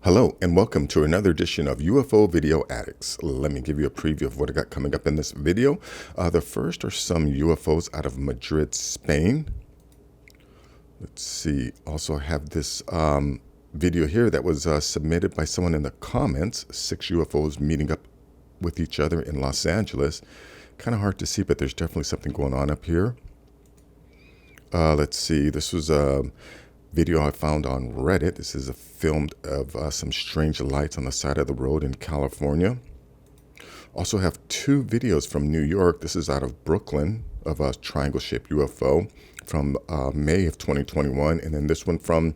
Hello and welcome to another edition of UFO Video Addicts. Let me give you a preview of what I got coming up in this video. The first are some UFOs out of Madrid, Spain. Let's see. Also have this video here that was submitted by someone in the comments. 6 UFOs meeting up with each other in Los Angeles. Kind of hard to see, but there's definitely something going on up here. Let's see. This was a video I found on Reddit. This is a film of some strange lights on the side of the road in California. Also have 2 videos from New York. This is out of Brooklyn of a triangle-shaped UFO from May of 2021. And then this one from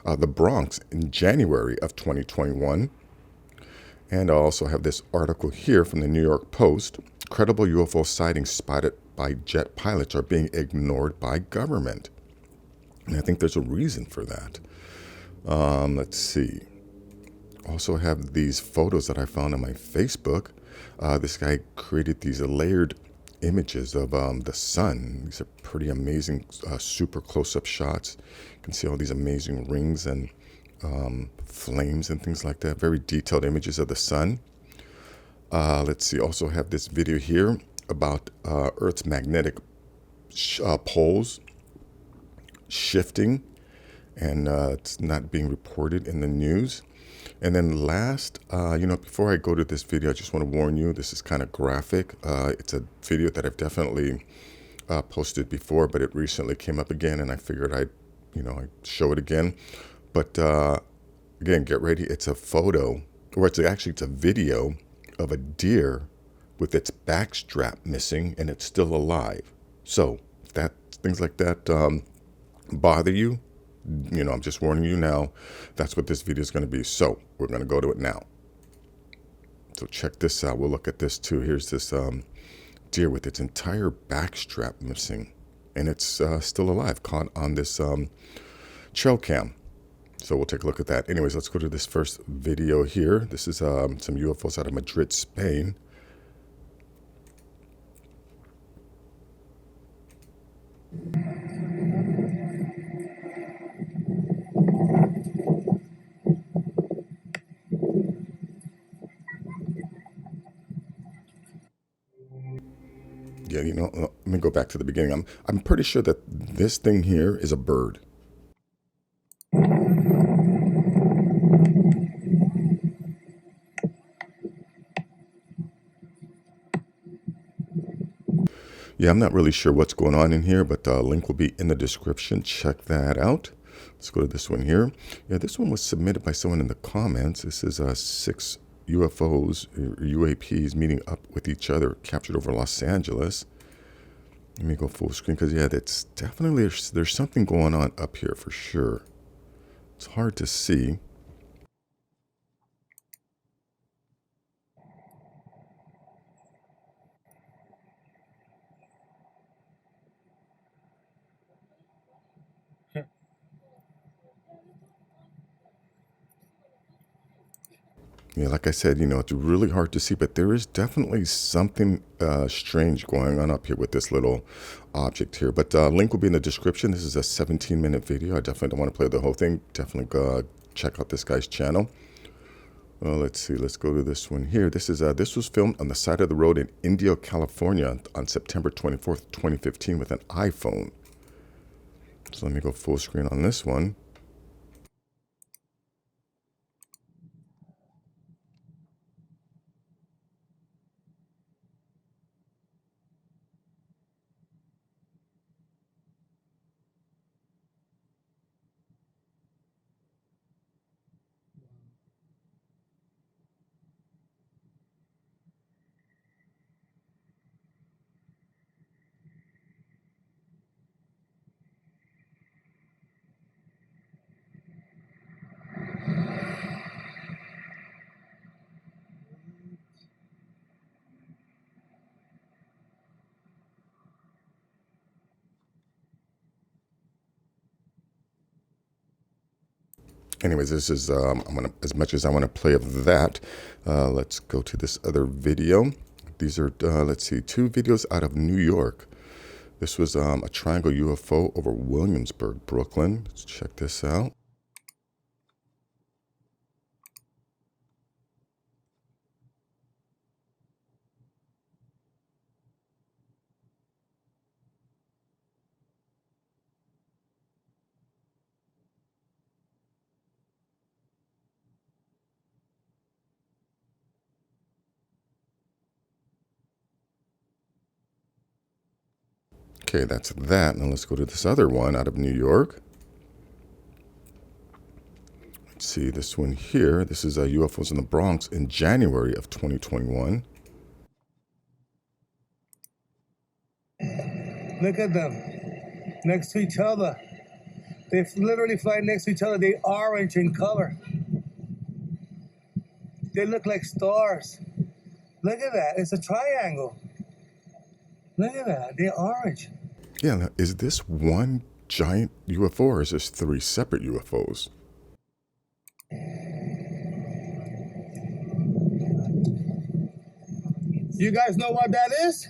the Bronx in January of 2021. And I also have this article here from the New York Post. Credible UFO sightings spotted by jet pilots are being ignored by government. And I think there's a reason for that. Let's see. Also have these photos that I found on my Facebook. This guy created these layered images of the sun. These are pretty amazing, super close-up shots. You can see all these amazing rings and flames and things like that. Very detailed images of the sun. Let's see. Also have this video here about Earth's magnetic poles shifting, and it's not being reported in the news. And then last, before I go to this video, I just want to warn you, this is kind of graphic. It's a video that I've definitely posted before, but it recently came up again, and I figured I'd show it again. But again, get ready. It's a photo, or it's a video of a deer with its back strap missing, and it's still alive. So if things like that bother you, I'm just warning you now. That's what this video is going to be. So we're going to go to it now. So check this out. We'll look at this too. Here's this deer with its entire back strap missing, and it's still alive, caught on this trail cam. So we'll take a look at that. Anyways, let's go to this first video here. This is some UFOs out of Madrid, Spain. Yeah, let me go back to the beginning. I'm pretty sure that this thing here is a bird. Yeah, I'm not really sure what's going on in here, but the link will be in the description. Check that out. Let's go to this one here. Yeah, this one was submitted by someone in the comments. This is 6 UFOs, or UAPs, meeting up with each other, captured over Los Angeles. Let me go full screen, because yeah, that's definitely, there's something going on up here for sure. It's hard to see. Yeah, like I said, it's really hard to see, but there is definitely something strange going on up here with this little object here. But link will be in the description. This is a 17-minute video. I definitely don't want to play the whole thing. Definitely go check out this guy's channel. Let's see. Let's go to this one here. This was filmed on the side of the road in Indio, California on September 24th, 2015 with an iPhone. So let me go full screen on this one. Anyways, this is as much as I want to play of that, let's go to this other video. These are let's see, 2 videos out of New York. This was a triangle UFO over Williamsburg, Brooklyn. Let's check this out. Okay, that's that. Now let's go to this other one out of New York. Let's see this one here. This is UFOs in the Bronx in January of 2021. Look at them next to each other. They literally fly next to each other. They're orange in color. They look like stars. Look at that. It's a triangle. Look at that. They're orange. Yeah, now, is this one giant UFO or is this three separate UFOs? You guys know what that is?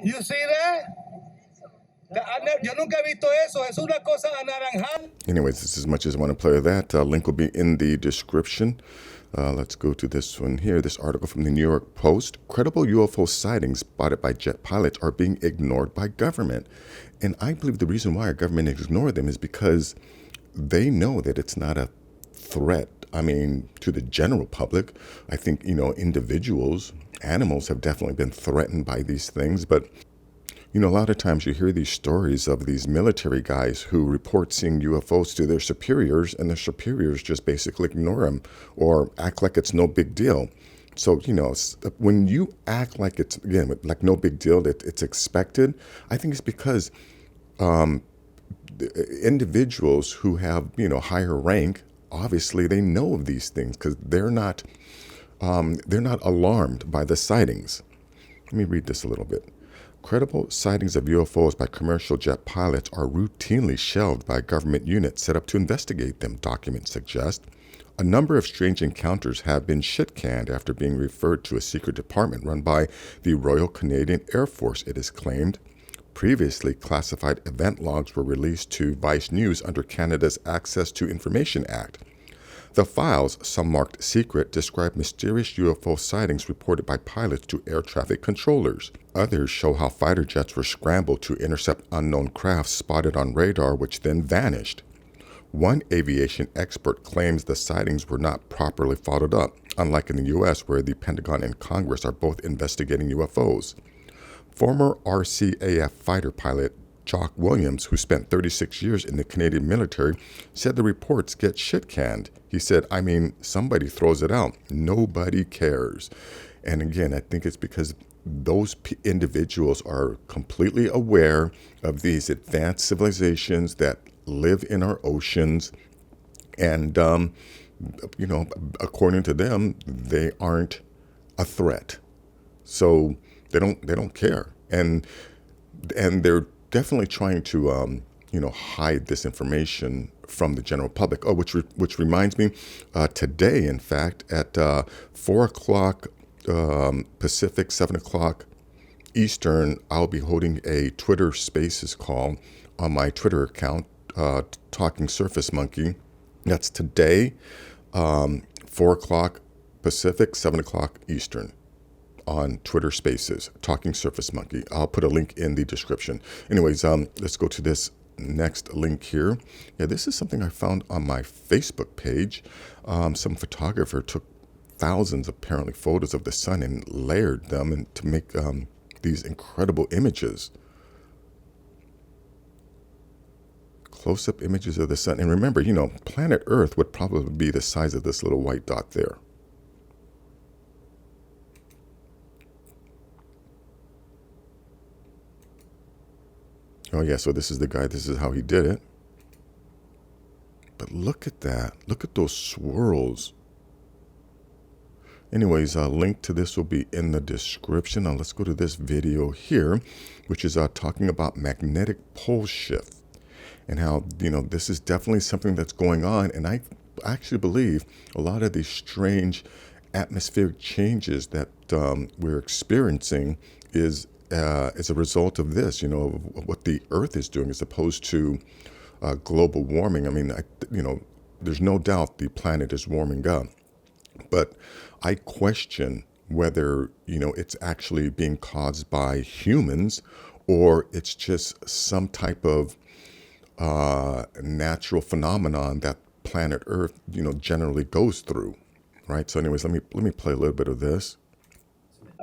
You see that? Yo nunca he visto eso. Es una cosa anaranjada. Anyways, this is as much as I want to play of that. Link will be in the description. Let's go to this one here. This article from the New York Post. Credible UFO sightings spotted by jet pilots are being ignored by government. And I believe the reason why our government ignores them is because they know that it's not a threat. I mean, to the general public. I think, individuals, animals have definitely been threatened by these things. But, a lot of times you hear these stories of these military guys who report seeing UFOs to their superiors, and their superiors just basically ignore them or act like it's no big deal. So, when you act like it's, again, like no big deal, that it's expected, I think it's because individuals who have, higher rank, obviously they know of these things because they're not alarmed by the sightings. Let me read this a little bit. Credible sightings of UFOs by commercial jet pilots are routinely shelved by government units set up to investigate them, documents suggest. A number of strange encounters have been shit-canned after being referred to a secret department run by the Royal Canadian Air Force, it is claimed. Previously classified event logs were released to Vice News under Canada's Access to Information Act. The files, some marked secret, describe mysterious UFO sightings reported by pilots to air traffic controllers. Others show how fighter jets were scrambled to intercept unknown crafts spotted on radar, which then vanished. One aviation expert claims the sightings were not properly followed up, unlike in the U.S., where the Pentagon and Congress are both investigating UFOs. Former RCAF fighter pilot Jock Williams, who spent 36 years in the Canadian military, said the reports get shit-canned. He said, somebody throws it out. Nobody cares. And again, I think it's because those individuals are completely aware of these advanced civilizations that live in our oceans. And, according to them, they aren't a threat. So they don't care. And they're definitely trying to, hide this information from the general public. Oh, which reminds me, today, in fact, at 4 o'clock Pacific, 7 o'clock Eastern, I'll be holding a Twitter Spaces call on my Twitter account, Talking Surface Monkey. That's today, 4 o'clock Pacific, 7 o'clock Eastern. On Twitter Spaces, Talking Surface Monkey. I'll put a link in the description. Anyways, let's go to this next link here. Yeah, this is something I found on my Facebook page. Some photographer took thousands, apparently, photos of the sun and layered them and to make these incredible images. Close-up images of the sun. And remember, planet Earth would probably be the size of this little white dot there. Oh, yeah, so this is the guy. This is how he did it. But look at that. Look at those swirls. Anyways, a link to this will be in the description. Now, let's go to this video here, which is talking about magnetic pole shift and how, this is definitely something that's going on. And I actually believe a lot of these strange atmospheric changes that we're experiencing is as a result of this, what the Earth is doing as opposed to global warming. I mean, there's no doubt the planet is warming up, but I question whether, it's actually being caused by humans or it's just some type of natural phenomenon that planet Earth, generally goes through, right? So anyways, let me play a little bit of this.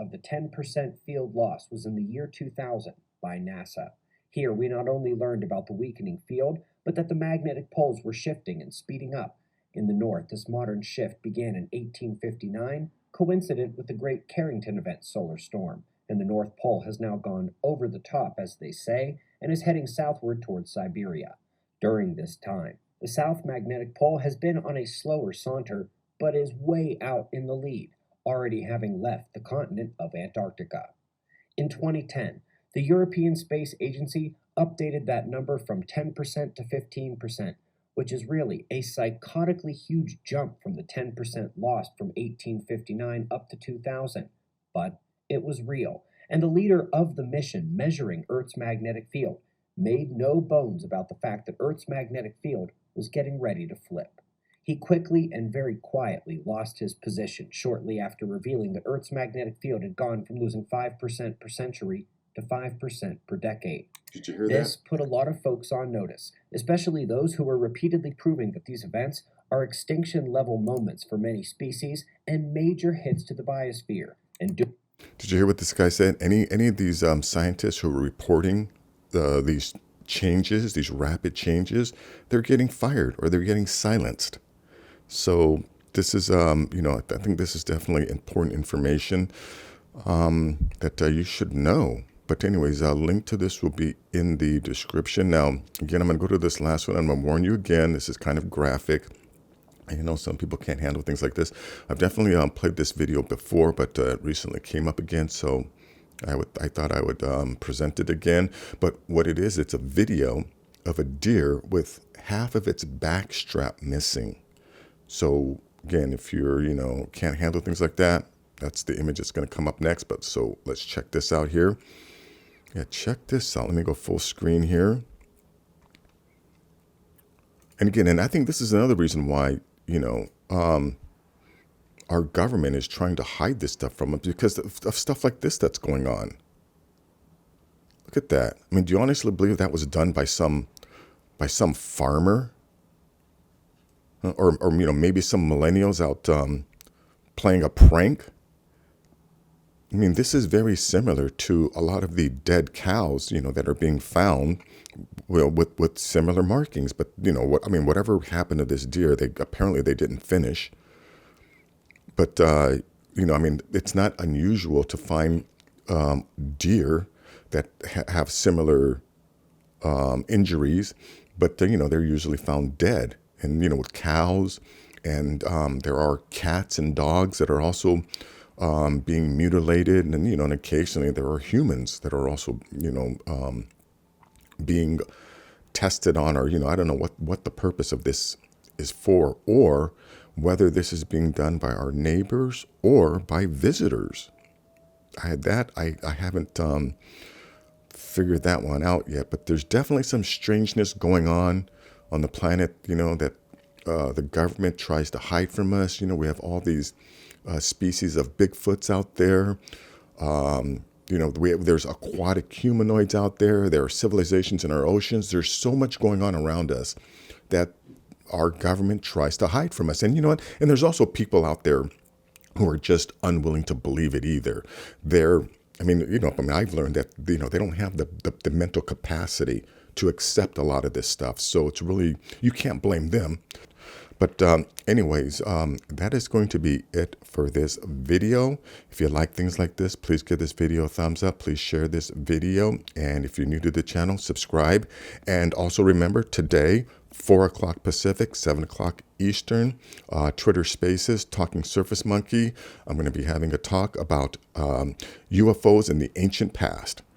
of the 10% field loss was in the year 2000 by NASA. Here, we not only learned about the weakening field, but that the magnetic poles were shifting and speeding up. In the north, this modern shift began in 1859, coincident with the Great Carrington Event solar storm, and the North Pole has now gone over the top, as they say, and is heading southward towards Siberia. During this time, the South Magnetic Pole has been on a slower saunter, but is way out in the lead, already having left the continent of Antarctica. In 2010, the European Space Agency updated that number from 10% to 15%, which is really a psychotically huge jump from the 10% lost from 1859 up to 2000. But it was real, and the leader of the mission measuring Earth's magnetic field made no bones about the fact that Earth's magnetic field was getting ready to flip. He quickly and very quietly lost his position shortly after revealing that Earth's magnetic field had gone from losing 5% per century to 5% per decade. Did you hear This that? put a lot of folks on notice, especially those who were repeatedly proving that these events are extinction-level moments for many species and major hits to the biosphere. Did you hear what this guy said? Any of these scientists who were reporting these changes, these rapid changes, they're getting fired or they're getting silenced. So this is, I think this is definitely important information that you should know. But anyways, a link to this will be in the description. Now, again, I'm going to go to this last one. I'm going to warn you again. This is kind of graphic. I know some people can't handle things like this. I've definitely played this video before, but recently came up again. So I thought I would present it again. But what it is, it's a video of a deer with half of its back strap missing. So again, if you're, can't handle things like that, that's the image that's going to come up next. But so let's check this out here. Yeah, check this out. Let me go full screen here. And again, and I think this is another reason why, our government is trying to hide this stuff from us because of stuff like this that's going on. Look at that. I mean, do you honestly believe that was done by some farmer? Or maybe some millennials out playing a prank? I mean, this is very similar to a lot of the dead cows, that are being found, with similar markings. But whatever happened to this deer, they didn't finish. But it's not unusual to find deer that have similar injuries, but they're usually found dead. And with cows, and there are cats and dogs that are also being mutilated, and and occasionally there are humans that are also being tested on, or I don't know what the purpose of this is for, or whether this is being done by our neighbors or by visitors. I haven't figured that one out yet, but there's definitely some strangeness going on the planet, that the government tries to hide from us. We have all these species of Bigfoots out there. There's aquatic humanoids out there. There are civilizations in our oceans. There's so much going on around us that our government tries to hide from us. And you know what? And there's also people out there who are just unwilling to believe it either. I've learned that, they don't have the mental capacity to accept a lot of this stuff. So it's really, you can't blame them. But anyways, that is going to be it for this video. If you like things like this, please give this video a thumbs up. Please share this video. And if you're new to the channel, subscribe. And also remember, today, 4 o'clock Pacific, 7 o'clock Eastern, Twitter Spaces, Talking Surface Monkey. I'm going to be having a talk about UFOs in the ancient past.